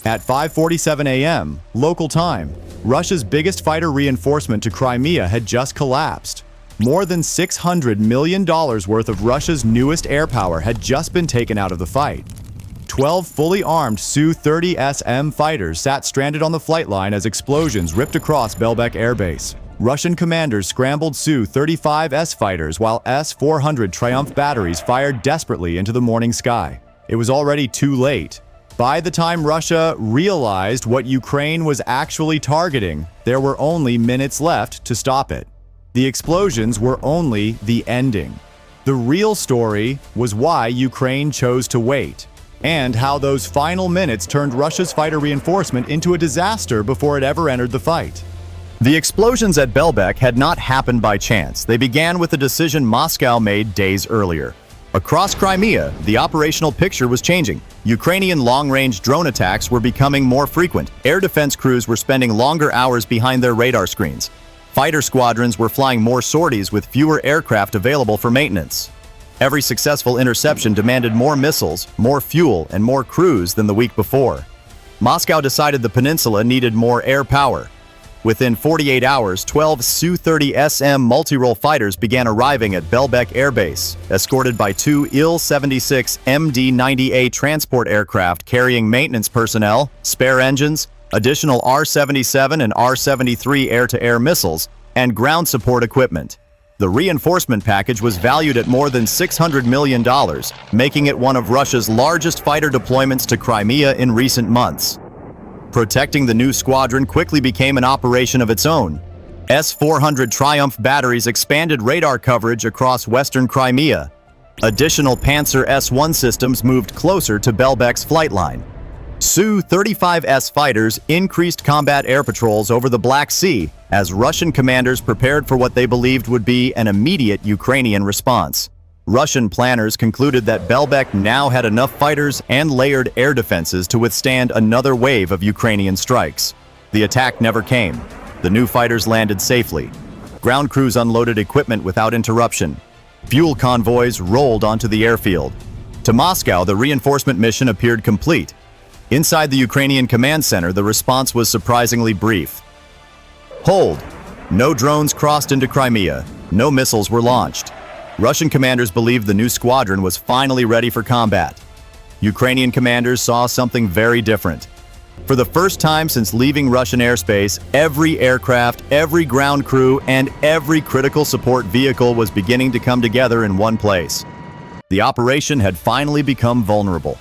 At 5:47 a.m., local time, Russia's biggest fighter reinforcement to Crimea had just collapsed. More than $600 million worth of Russia's newest air power had just been taken out of the fight. 12 fully armed Su-30SM fighters sat stranded on the flight line as explosions ripped across Belbek Air Base. Russian commanders scrambled Su-35S fighters while S-400 Triumph batteries fired desperately into the morning sky. It was already too late. By the time Russia realized what Ukraine was actually targeting, there were only minutes left to stop it. The explosions were only the ending. The real story was why Ukraine chose to wait, and how those final minutes turned Russia's fighter reinforcement into a disaster before it ever entered the fight. The explosions at Belbek had not happened by chance. They began with a decision Moscow made days earlier. Across Crimea, the operational picture was changing. Ukrainian long-range drone attacks were becoming more frequent. Air defense crews were spending longer hours behind their radar screens. Fighter squadrons were flying more sorties with fewer aircraft available for maintenance. Every successful interception demanded more missiles, more fuel, and more crews than the week before. Moscow decided the peninsula needed more air power. Within 48 hours, 12 Su-30SM multi-role fighters began arriving at Belbek Air Base, escorted by 2 Il-76 MD-90A transport aircraft carrying maintenance personnel, spare engines, additional R-77 and R-73 air-to-air missiles, and ground support equipment. The reinforcement package was valued at more than $600 million, making it one of Russia's largest fighter deployments to Crimea in recent months. Protecting the new squadron quickly became an operation of its own. S-400 Triumph batteries expanded radar coverage across western Crimea. Additional Panzer S-1 systems moved closer to Belbek's flight line. Su-35S fighters increased combat air patrols over the Black Sea as Russian commanders prepared for what they believed would be an immediate Ukrainian response. Russian planners concluded that Belbek now had enough fighters and layered air defenses to withstand another wave of Ukrainian strikes. The attack never came. The new fighters landed safely. Ground crews unloaded equipment without interruption. Fuel convoys rolled onto the airfield. To Moscow, the reinforcement mission appeared complete. Inside the Ukrainian command center, the response was surprisingly brief. Hold. No drones crossed into Crimea. No missiles were launched. Russian commanders believed the new squadron was finally ready for combat. Ukrainian commanders saw something very different. For the first time since leaving Russian airspace, every aircraft, every ground crew, and every critical support vehicle was beginning to come together in one place. The operation had finally become vulnerable.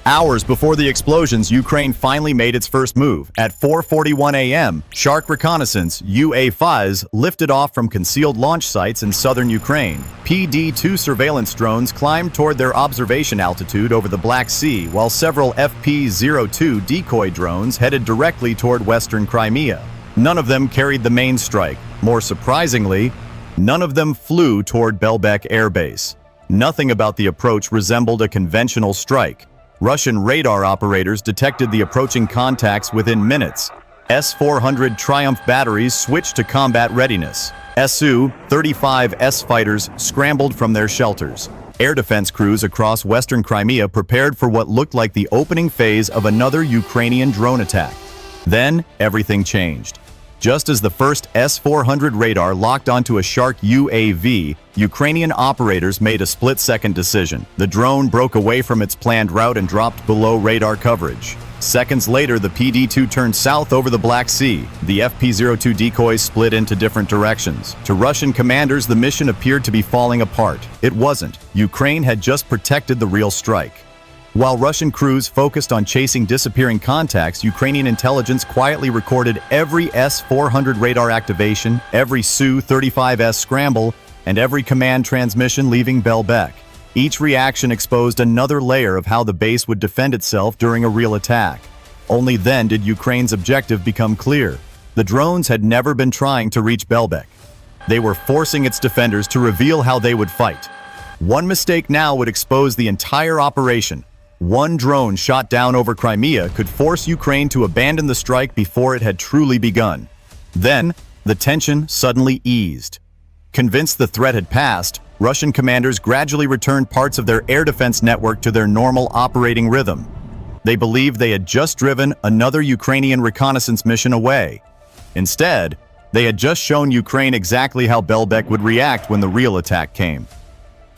Hours before the explosions, Ukraine finally made its first move. At 4:41 a.m., Shark Reconnaissance UA-5s lifted off from concealed launch sites in southern Ukraine. PD-2 surveillance drones climbed toward their observation altitude over the Black Sea, while several FP-02 decoy drones headed directly toward western Crimea. None of them carried the main strike. More surprisingly, none of them flew toward Belbek Air Base. Nothing about the approach resembled a conventional strike. Russian radar operators detected the approaching contacts within minutes. S-400 Triumph batteries switched to combat readiness. Su-35S fighters scrambled from their shelters. Air defense crews across western Crimea prepared for what looked like the opening phase of another Ukrainian drone attack. Then, everything changed. Just as the first S-400 radar locked onto a Shark UAV, Ukrainian operators made a split-second decision. The drone broke away from its planned route and dropped below radar coverage. Seconds later, the PD-2 turned south over the Black Sea. The FP-02 decoys split into different directions. To Russian commanders, the mission appeared to be falling apart. It wasn't. Ukraine had just protected the real strike. While Russian crews focused on chasing disappearing contacts, Ukrainian intelligence quietly recorded every S-400 radar activation, every Su-35S scramble, and every command transmission leaving Belbek. Each reaction exposed another layer of how the base would defend itself during a real attack. Only then did Ukraine's objective become clear. The drones had never been trying to reach Belbek. They were forcing its defenders to reveal how they would fight. One mistake now would expose the entire operation. One drone shot down over Crimea could force Ukraine to abandon the strike before it had truly begun. Then, the tension suddenly eased. Convinced the threat had passed, Russian commanders gradually returned parts of their air defense network to their normal operating rhythm. They believed they had just driven another Ukrainian reconnaissance mission away. Instead, they had just shown Ukraine exactly how Belbek would react when the real attack came.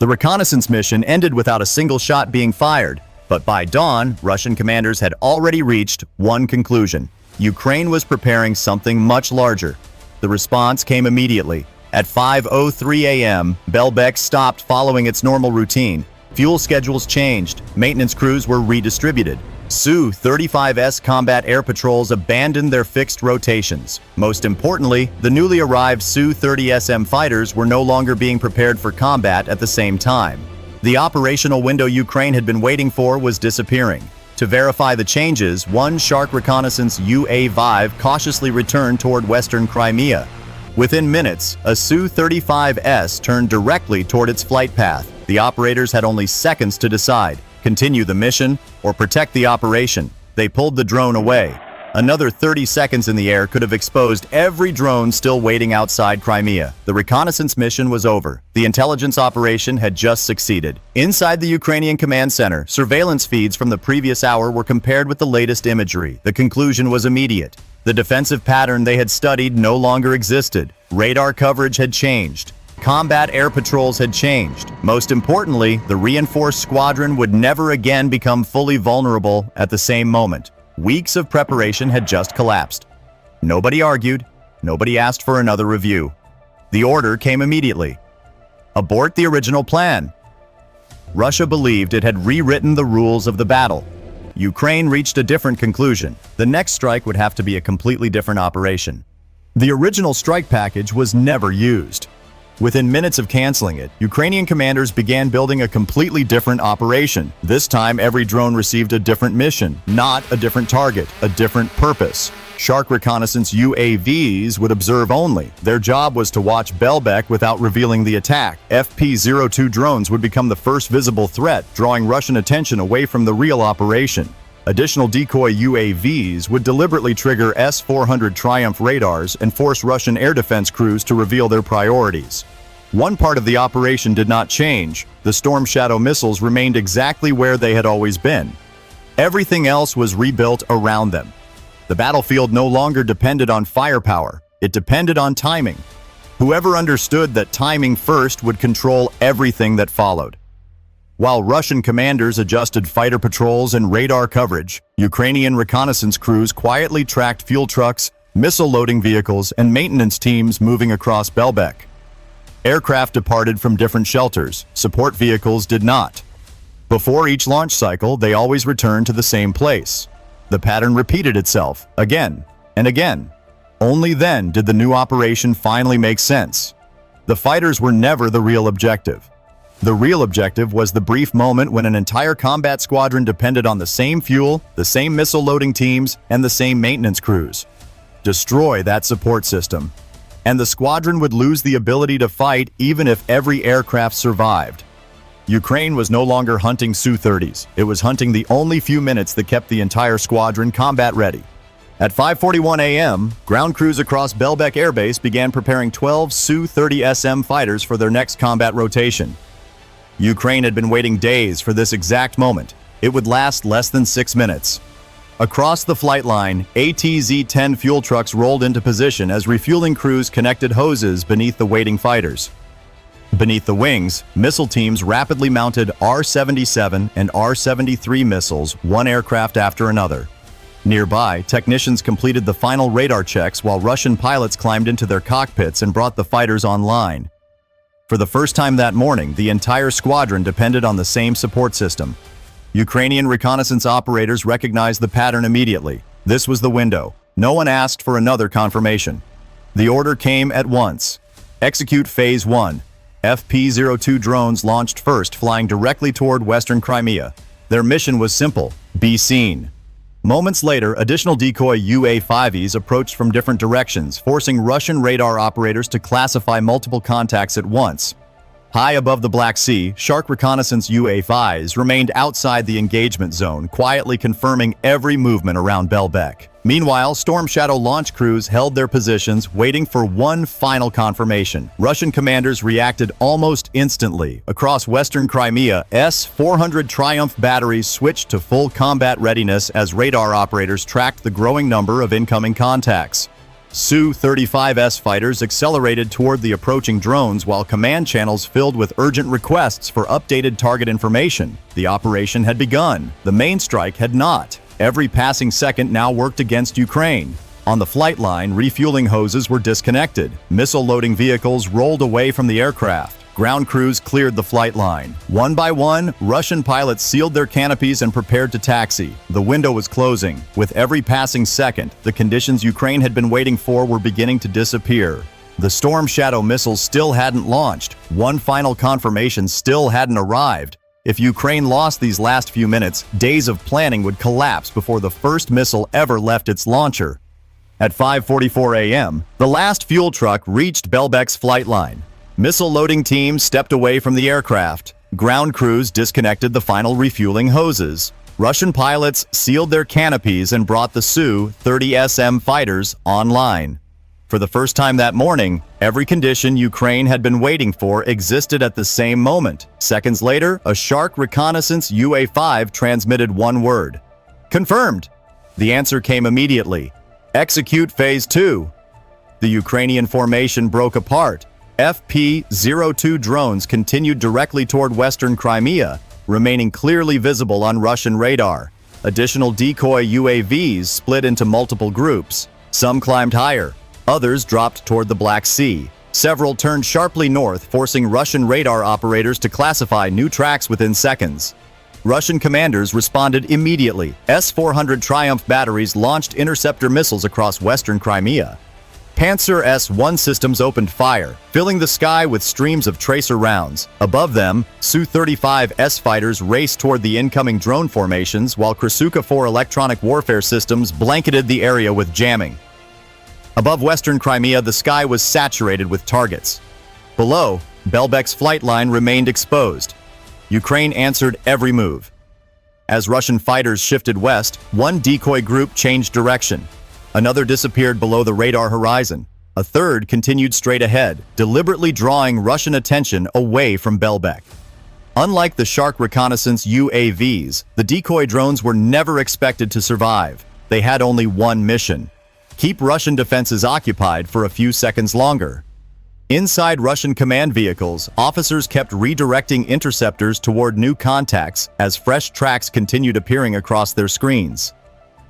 The reconnaissance mission ended without a single shot being fired, but by dawn, Russian commanders had already reached one conclusion: Ukraine was preparing something much larger. The response came immediately. At 5:03 a.m., Belbek stopped following its normal routine. Fuel schedules changed, maintenance crews were redistributed. Su-30S combat air patrols abandoned their fixed rotations. Most importantly, the newly arrived Su-30SM fighters were no longer being prepared for combat at the same time. The operational window Ukraine had been waiting for was disappearing. To verify the changes, one Shark Reconnaissance UA-5 cautiously returned toward western Crimea. Within minutes, a Su-35S turned directly toward its flight path. The operators had only seconds to decide: continue the mission or protect the operation. They pulled the drone away. Another 30 seconds in the air could have exposed every drone still waiting outside Crimea. The reconnaissance mission was over. The intelligence operation had just succeeded. Inside the Ukrainian command center, surveillance feeds from the previous hour were compared with the latest imagery. The conclusion was immediate. The defensive pattern they had studied no longer existed. Radar coverage had changed. Combat air patrols had changed. Most importantly, the reinforced squadron would never again become fully vulnerable at the same moment. Weeks of preparation had just collapsed. Nobody argued. Nobody asked for another review. The order came immediately: abort the original plan. Russia believed it had rewritten the rules of the battle. Ukraine reached a different conclusion. The next strike would have to be a completely different operation. The original strike package was never used. Within minutes of canceling it, Ukrainian commanders began building a completely different operation. This time, every drone received a different mission, not a different target, a different purpose. Shark Reconnaissance UAVs would observe only. Their job was to watch Belbek without revealing the attack. FP-02 drones would become the first visible threat, drawing Russian attention away from the real operation. Additional decoy UAVs would deliberately trigger S-400 Triumph radars and force Russian air defense crews to reveal their priorities. One part of the operation did not change. The Storm Shadow missiles remained exactly where they had always been. Everything else was rebuilt around them. The battlefield no longer depended on firepower. It depended on timing. Whoever understood that timing first would control everything that followed. While Russian commanders adjusted fighter patrols and radar coverage, Ukrainian reconnaissance crews quietly tracked fuel trucks, missile-loading vehicles, and maintenance teams moving across Belbek. Aircraft departed from different shelters. Support vehicles did not. Before each launch cycle, they always returned to the same place. The pattern repeated itself again and again. Only then did the new operation finally make sense. The fighters were never the real objective. The real objective was the brief moment when an entire combat squadron depended on the same fuel, the same missile-loading teams, and the same maintenance crews. Destroy that support system, and the squadron would lose the ability to fight even if every aircraft survived. Ukraine was no longer hunting Su-30s. It was hunting the only few minutes that kept the entire squadron combat-ready. At 5:41 a.m., ground crews across Belbek Air Base began preparing 12 Su-30SM fighters for their next combat rotation. Ukraine had been waiting days for this exact moment. It would last less than 6 minutes. Across the flight line, ATZ-10 fuel trucks rolled into position as refueling crews connected hoses beneath the waiting fighters. Beneath the wings, missile teams rapidly mounted R-77 and R-73 missiles, one aircraft after another. Nearby, technicians completed the final radar checks while Russian pilots climbed into their cockpits and brought the fighters online. For the first time that morning, the entire squadron depended on the same support system. Ukrainian reconnaissance operators recognized the pattern immediately. This was the window. No one asked for another confirmation. The order came at once. Execute Phase 1. FP-02 drones launched first, flying directly toward western Crimea. Their mission was simple: be seen. Moments later, additional decoy UA-5Es approached from different directions, forcing Russian radar operators to classify multiple contacts at once. High above the Black Sea, Shark Reconnaissance UA-5s remained outside the engagement zone, quietly confirming every movement around Belbek. Meanwhile, Storm Shadow launch crews held their positions, waiting for one final confirmation. Russian commanders reacted almost instantly. Across western Crimea, S-400 Triumph batteries switched to full combat readiness as radar operators tracked the growing number of incoming contacts. Su-30SM fighters accelerated toward the approaching drones while command channels filled with urgent requests for updated target information. The operation had begun. The main strike had not. Every passing second now worked against Ukraine. On the flight line, refueling hoses were disconnected. Missile-loading vehicles rolled away from the aircraft. Ground crews cleared the flight line. One by one, Russian pilots sealed their canopies and prepared to taxi. The window was closing. With every passing second, the conditions Ukraine had been waiting for were beginning to disappear. The Storm Shadow missiles still hadn't launched. One final confirmation still hadn't arrived. If Ukraine lost these last few minutes, days of planning would collapse before the first missile ever left its launcher. At 5:44 a.m., the last fuel truck reached Belbek's flight line. Missile loading teams stepped away from the aircraft. Ground crews disconnected the final refueling hoses. Russian pilots sealed their canopies and brought the Su-30SM fighters online. For the first time that morning, every condition Ukraine had been waiting for existed at the same moment. Seconds later, a Shark Reconnaissance UA-5 transmitted one word. Confirmed! The answer came immediately. Execute Phase 2. The Ukrainian formation broke apart. FP-02 drones continued directly toward western Crimea, remaining clearly visible on Russian radar. Additional decoy UAVs split into multiple groups. Some climbed higher. Others dropped toward the Black Sea. Several turned sharply north, forcing Russian radar operators to classify new tracks within seconds. Russian commanders responded immediately. S-400 Triumph batteries launched interceptor missiles across western Crimea. Panzer S-1 systems opened fire, filling the sky with streams of tracer rounds. Above them, Su-35S fighters raced toward the incoming drone formations, while Krasuka-4 electronic warfare systems blanketed the area with jamming. Above western Crimea, the sky was saturated with targets. Below, Belbek's flight line remained exposed. Ukraine answered every move. As Russian fighters shifted west, one decoy group changed direction. Another disappeared below the radar horizon. A third continued straight ahead, deliberately drawing Russian attention away from Belbek. Unlike the Shark Reconnaissance UAVs, the decoy drones were never expected to survive. They had only one mission: keep Russian defenses occupied for a few seconds longer. Inside Russian command vehicles, officers kept redirecting interceptors toward new contacts as fresh tracks continued appearing across their screens.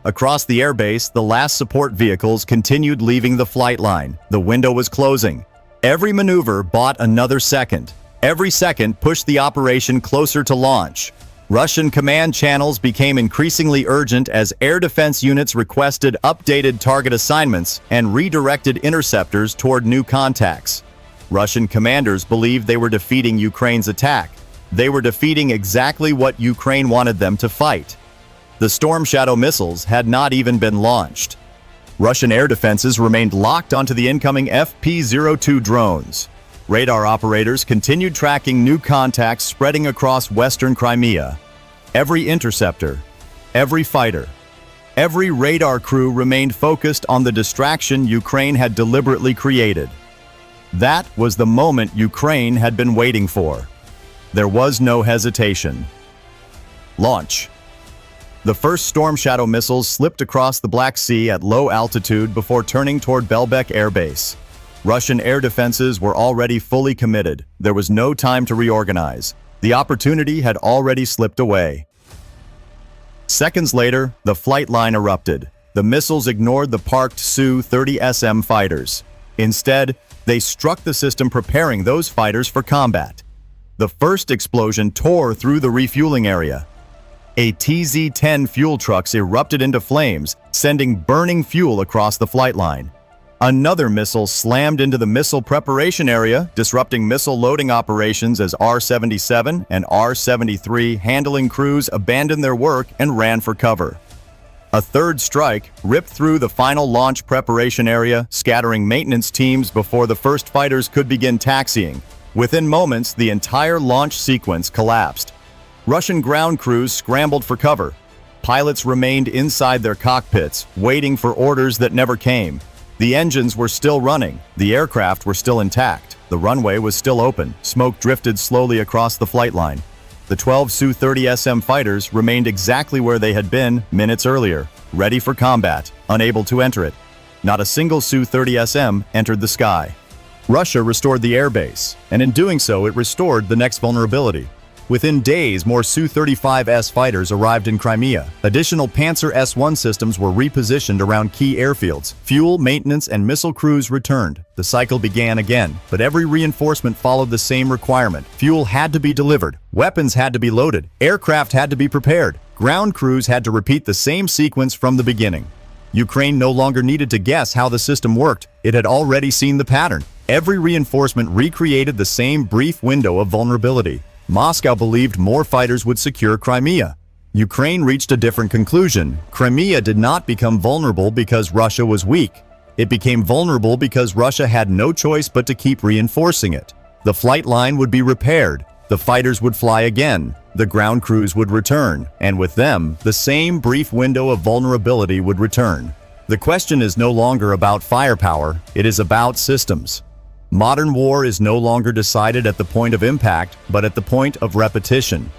Across the airbase, the last support vehicles continued leaving the flight line. The window was closing. Every maneuver bought another second. Every second pushed the operation closer to launch. Russian command channels became increasingly urgent as air defense units requested updated target assignments and redirected interceptors toward new contacts. Russian commanders believed they were defeating Ukraine's attack. They were defeating exactly what Ukraine wanted them to fight. The Storm Shadow missiles had not even been launched. Russian air defenses remained locked onto the incoming FP-02 drones. Radar operators continued tracking new contacts spreading across western Crimea. Every interceptor, every fighter, every radar crew remained focused on the distraction Ukraine had deliberately created. That was the moment Ukraine had been waiting for. There was no hesitation. Launch. The first Storm Shadow missiles slipped across the Black Sea at low altitude before turning toward Belbek Air Base. Russian air defenses were already fully committed. There was no time to reorganize. The opportunity had already slipped away. Seconds later, the flight line erupted. The missiles ignored the parked Su-30SM fighters. Instead, they struck the system, preparing those fighters for combat. The first explosion tore through the refueling area. A TZ-10 fuel trucks erupted into flames, sending burning fuel across the flight line. Another missile slammed into the missile preparation area, disrupting missile loading operations as R-77 and R-73 handling crews abandoned their work and ran for cover. A third strike ripped through the final launch preparation area, scattering maintenance teams before the first fighters could begin taxiing. Within moments, the entire launch sequence collapsed. Russian ground crews scrambled for cover. Pilots remained inside their cockpits, waiting for orders that never came. The engines were still running, the aircraft were still intact, the runway was still open, smoke drifted slowly across the flight line. The 12 Su-30SM fighters remained exactly where they had been minutes earlier, ready for combat, unable to enter it. Not a single Su-30SM entered the sky. Russia restored the airbase, and in doing so it restored the next vulnerability. Within days, more Su-35S fighters arrived in Crimea. Additional Panzer S-1 systems were repositioned around key airfields. Fuel, maintenance, and missile crews returned. The cycle began again, but every reinforcement followed the same requirement. Fuel had to be delivered, weapons had to be loaded, aircraft had to be prepared, ground crews had to repeat the same sequence from the beginning. Ukraine no longer needed to guess how the system worked. It had already seen the pattern. Every reinforcement recreated the same brief window of vulnerability. Moscow believed more fighters would secure Crimea. Ukraine reached a different conclusion. Crimea did not become vulnerable because Russia was weak. It became vulnerable because Russia had no choice but to keep reinforcing it. The flight line would be repaired. The fighters would fly again. The ground crews would return. And with them, the same brief window of vulnerability would return. The question is no longer about firepower. It is about systems. Modern war is no longer decided at the point of impact, but at the point of repetition.